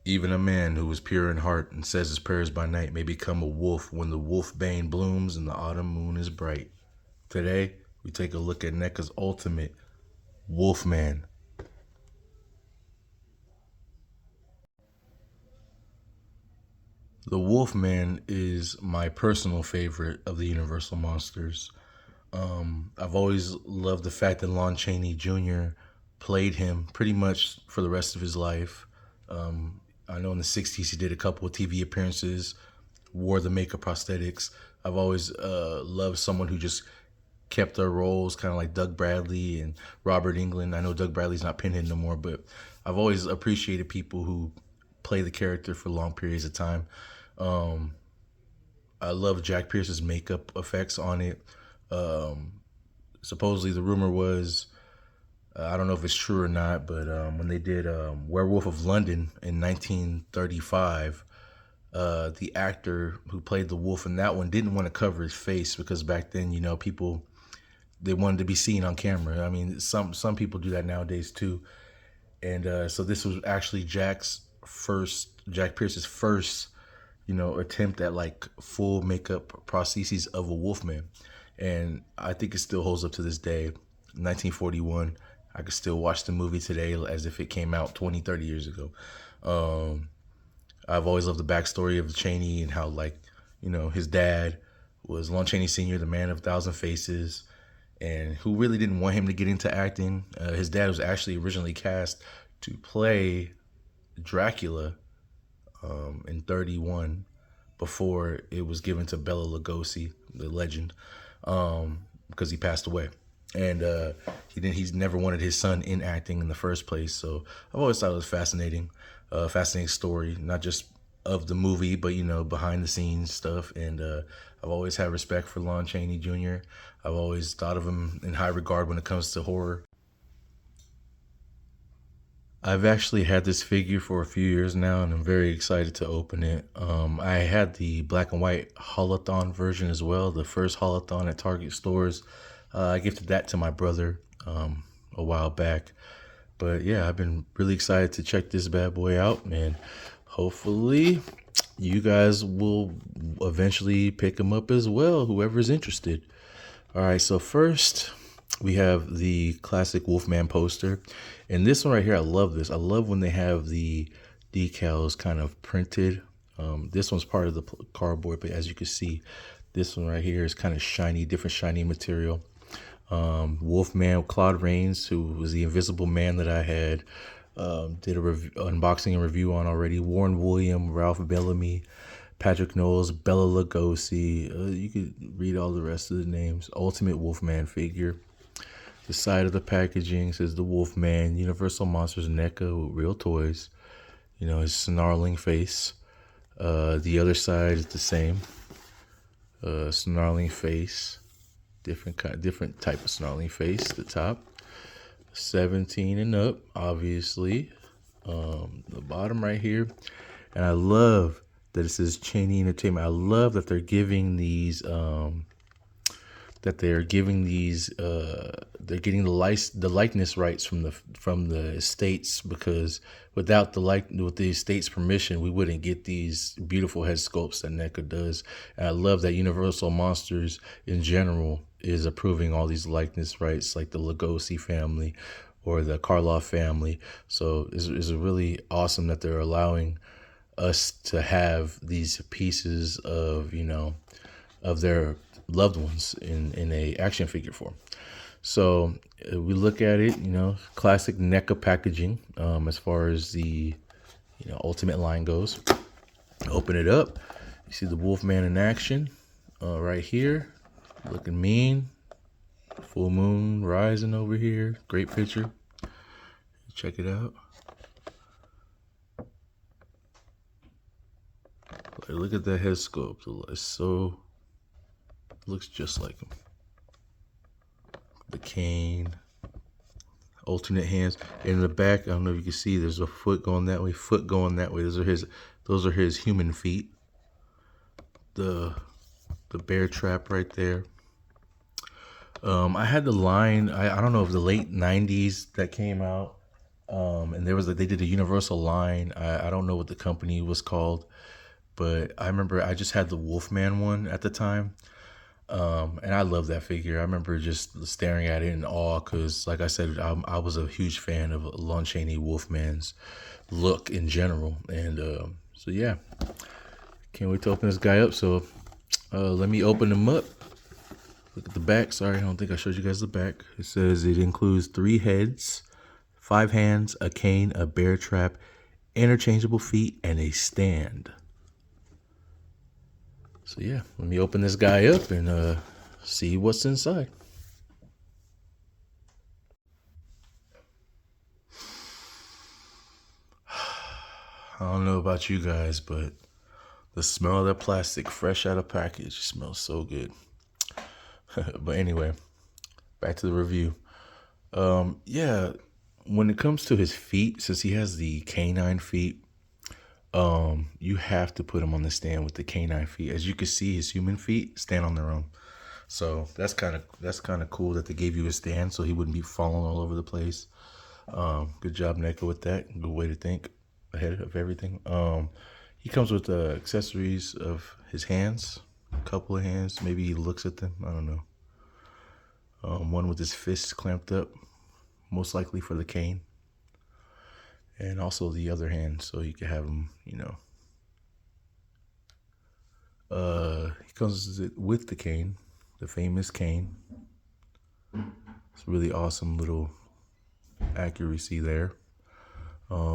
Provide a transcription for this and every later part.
Even a man who is pure in heart and says his prayers by night may become a wolf when the wolf bane blooms and the autumn moon is bright. Today, we take a look at Neca's ultimate Wolfman. The Wolfman is my personal favorite of the Universal monsters. I've always loved the fact that Lon Chaney Jr. played him pretty much for the rest of his life. I know in the 60s he did a couple of TV appearances, wore the makeup prosthetics. I've always loved someone who just kept their roles, kind of like Doug Bradley and Robert Englund. I know Doug Bradley's not Pinhead no more, but I've always appreciated people who play the character for long periods of time. Um, I love Jack Pierce's makeup effects on it. Um, Supposedly, the rumor was, I don't know if it's true or not, but when they did Werewolf of London in 1935, the actor who played the wolf in that one didn't want to cover his face because back then, people, they wanted to be seen on camera. I mean, some people do that nowadays too. And so this was actually Jack Pierce's first, attempt at like full makeup prostheses of a Wolfman, and I think it still holds up to this day. 1941, I could still watch the movie today as if it came out 20, 30 years ago. Um, I've always loved the backstory of Cheney and how, like, his dad was Lon Chaney Sr., the man of a thousand faces, and who really didn't want him to get into acting. His dad was actually originally cast to play Dracula in 31 before it was given to Bela Lugosi, the legend, because he passed away. And he's never wanted his son in acting in the first place. So I've always thought it was fascinating, fascinating story, not just of the movie, but behind the scenes stuff. And I've always had respect for Lon Chaney Jr. I've always thought of him in high regard when it comes to horror. I've actually had this figure for a few years now, and I'm very excited to open it. I had the black and white holothon version as well, the first holothon at Target stores. I gifted that to my brother a while back. But yeah, I've been really excited to check this bad boy out, and hopefully you guys will eventually pick him up as well, whoever's interested. All right, so first we have the classic Wolfman poster. And this one right here, I love this. I love when they have the decals kind of printed. This one's part of the cardboard, but as you can see, this one right here is kind of shiny, different shiny material. Wolfman, Claude Rains, who was the Invisible Man that I had, did a unboxing and review on already. Warren William, Ralph Bellamy, Patrick Knowles, Bela Lugosi. You could read all the rest of the names. Ultimate Wolfman figure. The side of the packaging says the Wolfman, Universal Monsters NECA with real toys. His snarling face. The other side is the same. Snarling face. Different type of snarling face. The top. 17 and up, obviously. The bottom right here. And I love that it says Cheney Entertainment. I love that they're giving these they're getting the likeness rights from the estates, because with the estate's permission, we wouldn't get these beautiful head sculpts that NECA does. And I love that Universal Monsters in general is approving all these likeness rights, like the Lugosi family or the Karloff family. So it's really awesome that they're allowing us to have these pieces of of their loved ones in a action figure form. So we look at it, classic NECA packaging as far as the Ultimate line goes. Open it up, you see the Wolfman in action right here, looking mean. Full moon rising over here. Great picture. Check it out. Look at that head sculpt. Looks just like him. The cane, alternate hands. In the back, I don't know if you can see, there's a foot going that way, foot going that way. Those are his human feet. The bear trap right there. I had the line, I don't know if the late 90s that came out. And there was they did a Universal line. I don't know what the company was called, but I remember I just had the Wolfman one at the time. And I love that figure. I remember just staring at it in awe because, like I said, I was a huge fan of Lon Chaney Wolfman's look in general. And so, yeah, can't wait to open this guy up. So let me open him up. Look at the back. Sorry, I don't think I showed you guys the back. It says it includes 3 heads, 5 hands, a cane, a bear trap, interchangeable feet, and a stand. So yeah, let me open this guy up and see what's inside. I don't know about you guys, but the smell of that plastic fresh out of package smells so good. But anyway, back to the review. Yeah, when it comes to his feet, since he has the canine feet, you have to put him on the stand with the canine feet. As you can see, his human feet stand on their own. So that's kind of cool that they gave you a stand so he wouldn't be falling all over the place. Good job, Neca, with that. Good way to think ahead of everything. He comes with accessories of his hands, a couple of hands. Maybe he looks at them. I don't know. One with his fists clamped up, most likely for the cane, and also the other hand, so you can have him. He comes with the cane, the famous cane. It's really awesome little accuracy there.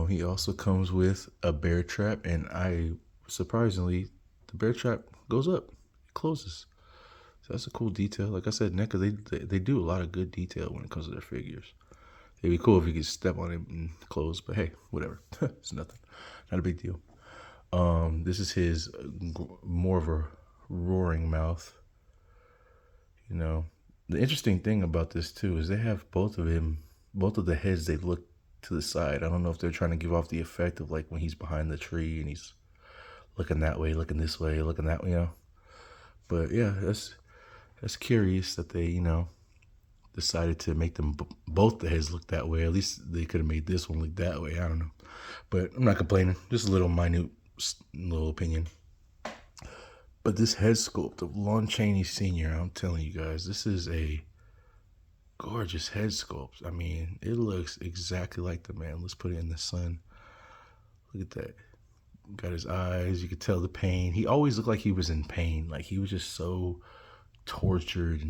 He also comes with a bear trap, and surprisingly, the bear trap goes up, it closes. So that's a cool detail. Like I said, NECA, they do a lot of good detail when it comes to their figures. It'd be cool if you could step on it and close, but hey, whatever. It's nothing, not a big deal. This is his more of a roaring mouth. The interesting thing about this too is they have both of the heads. They look to the side. I don't know if they're trying to give off the effect of like when he's behind the tree and he's looking that way, looking this way, looking that way, But yeah, that's curious that they, decided to make them both the heads look that way. At least they could have made this one look that way. I don't know, but I'm not complaining. Just a little minute little opinion. But this head sculpt of Lon Chaney Sr., I'm telling you guys, this is a gorgeous head sculpt. I mean, it looks exactly like the man. Let's put it in the sun. Look at that. Got his eyes. You could tell the pain. He always looked like he was in pain. Like he was just so tortured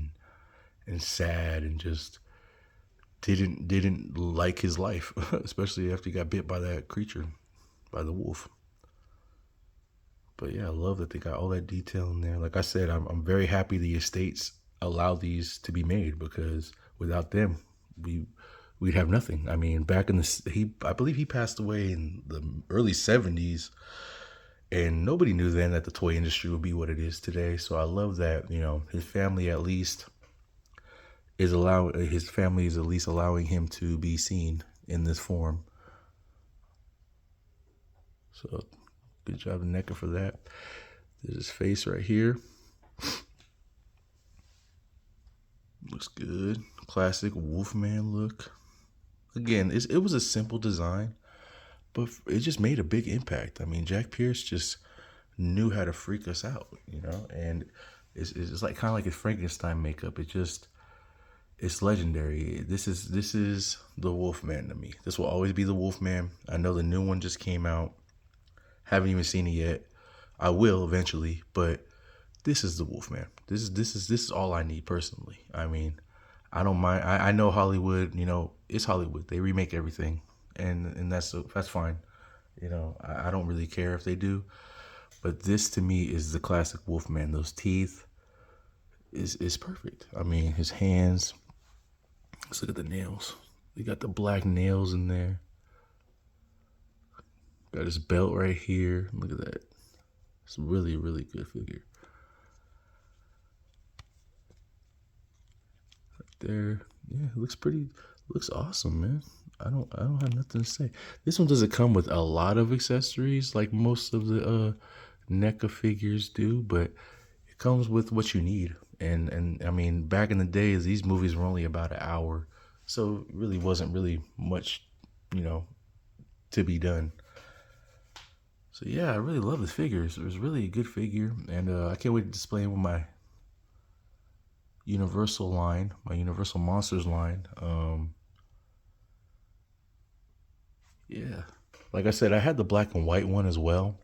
and sad and just didn't like his life, especially after he got bit by that creature, by the wolf. But yeah, I love that they got all that detail in there. Like I said, I'm very happy the estates allow these to be made because without them, we'd have nothing. I mean, back in I believe he passed away in the early 70s, and nobody knew then that the toy industry would be what it is today. So I love that, his family at least is at least allowing him to be seen in this form. So good job, NECA, for that. There's his face right here. Looks good. Classic Wolfman look. Again, it was a simple design, but it just made a big impact. I mean, Jack Pierce just knew how to freak us out, and it's like kind of like his Frankenstein makeup. It's legendary. This is the Wolfman to me. This will always be the Wolfman. I know the new one just came out. Haven't even seen it yet. I will eventually, but this is the Wolfman. This is all I need personally. I mean, I don't mind. I know Hollywood. It's Hollywood. They remake everything, and that's fine. I don't really care if they do, but this to me is the classic Wolfman. Those teeth is perfect. I mean, his hands. Let's look at the nails. They got the black nails in there. Got his belt right here. Look at that. It's a really, really good figure. Right there. Yeah, it looks awesome, man. I don't have nothing to say. This one doesn't come with a lot of accessories like most of the NECA figures do, but it comes with what you need. And I mean, back in the days, these movies were only about an hour, so it really wasn't really much you know, to be done. So yeah, I really love the figures. It was really a good figure, and I can't wait to display him with my Universal line, my Universal Monsters line. Yeah, like I said, I had the black and white one as well.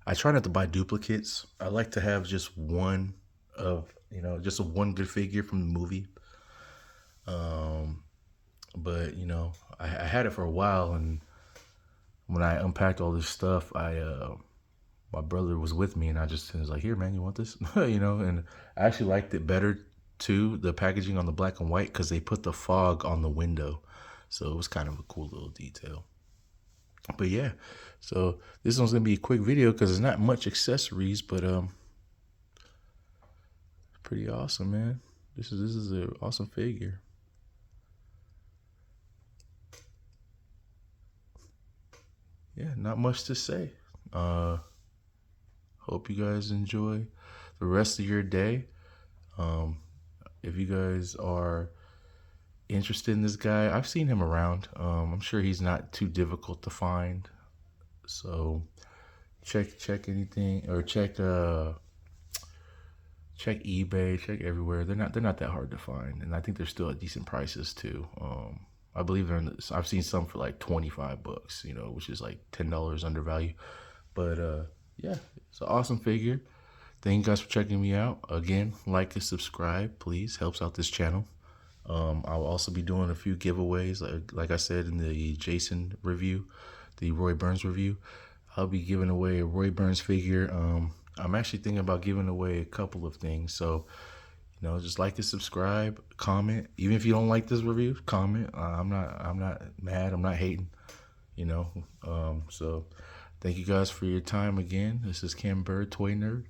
I try not to buy duplicates. I like to have just one of, just a one good figure from the movie. Um, but I had it for a while, and when I unpacked all this stuff, my brother was with me, and I just was like, "Here, man, you want this?" And I actually liked it better too, the packaging on the black and white, because they put the fog on the window, so it was kind of a cool little detail. But yeah, so this one's gonna be a quick video because there's not much accessories, but pretty awesome, man. This is an awesome figure. Yeah, not much to say. Uh, Hope you guys enjoy the rest of your day. Um, if you guys are interested in this guy, I've seen him around. I'm sure he's not too difficult to find. So check anything, or check eBay, check everywhere. They're not that hard to find, and I think they're still at decent prices too. I believe I've seen some for like $25, which is like $10 undervalue. But yeah, it's an awesome figure. Thank you guys for checking me out. Again, like and subscribe, please. Helps out this channel. I'll also be doing a few giveaways, like I said in the Jason review, the Roy Burns review. I'll be giving away a Roy Burns figure. I'm actually thinking about giving away a couple of things. So, just like and subscribe, comment. Even if you don't like this review, comment. I'm not mad. I'm not hating. So thank you guys for your time again. This is Cam Bird, Toy Nerd,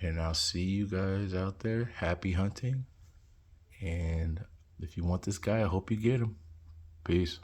and I'll see you guys out there. Happy hunting. And if you want this guy, I hope you get him. Peace.